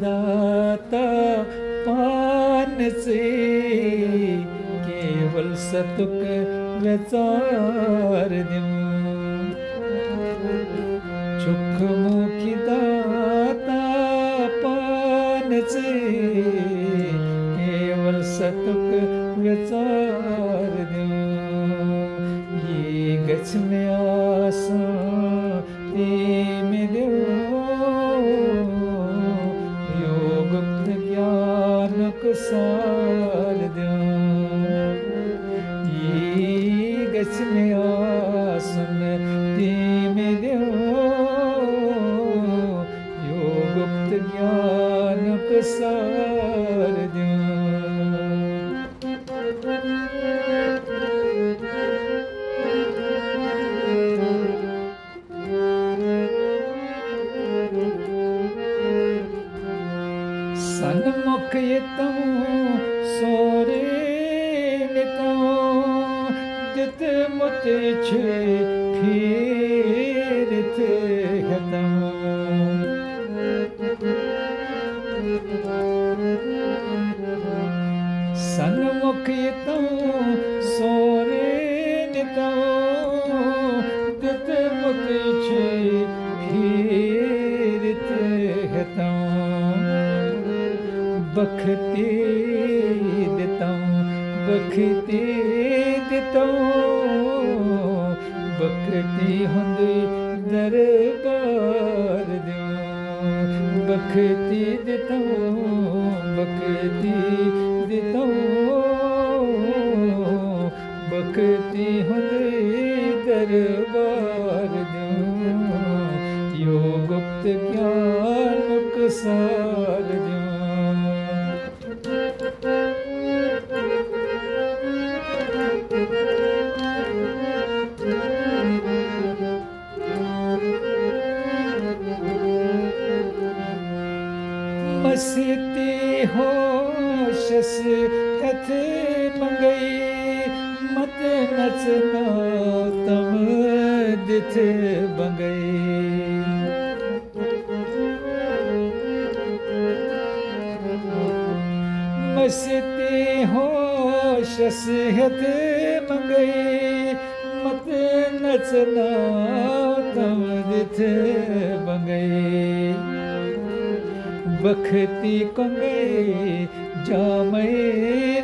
दाता पान से केवल सतुक विचार द्यूं। चुख मुखी दाता पान से केवल सतुक विचार द्यूं। ये गच में आसां ते मिल्यो गुप्त ज्ञान को सार द्यूं। ये गच में आसन ते मिल्यो गुप्त ज्ञान को सार द्यूं। सन्मुख यतऊं सोरे नितऊं दित मुत छे फिरत हतऊं। सन्मुख यतऊं सोरे नितऊं दित मुत छे फिरत हतऊं। बखते देताऊं बखते देताऊं बखती हुंदे दरबार द्यूं। बखती देताऊं बखती देताऊं बखती हुंदे दरबार द्यूं। यो गुप्त ज्ञान को सार द्यूं। मस्ती होशस हथ मंगई मत नचना तम दिथ बंगई। मस्ती होशस हथ मंगई मत नचना तम दिथ बंगई। बखती कंगई जामई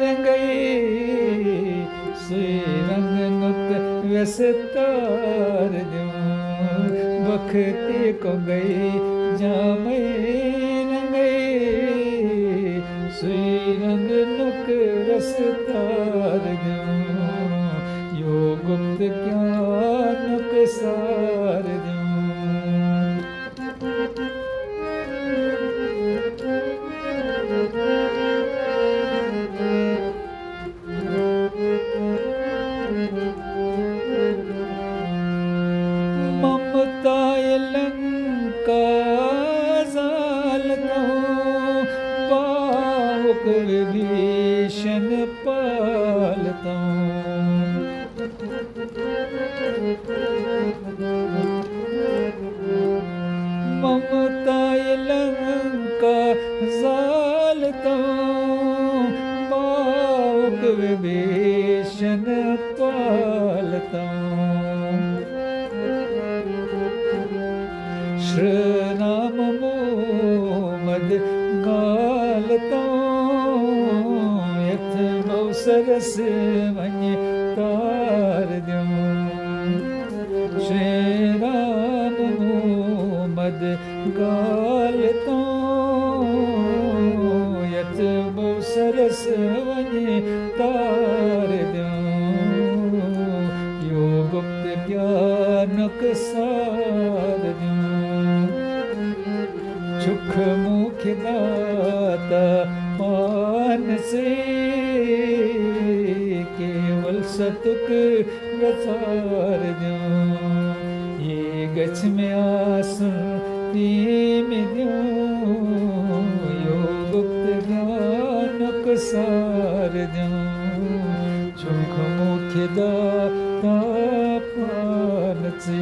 रंगई सुई रंग नुक व्यसतार द्यूं। बखती कंगई जामई रंगई सुई रंग नुक रसतार द्यूं। यो गुप्त ज्ञान को सार द्यूं। ममता लंका जालताऊं पावक विभीषण पालताऊं। ममता लंका जालताऊं पावक विभीषण पालताऊं। श्रनाम मोमद गालताऊं यथ सरस वञ तार द्यूं। श्री राम मोमद गालताऊं यथ सरस वञ तार द्यूं। यो गुप्त ज्ञान को सार द्यूं। चुख मुख दाता पान से केवल सतुक विचार द्यूं। ये गच में आसन ते मिल्यो यो गुप्त ज्ञान को सार द्यूं। चुख मुख दाता पान से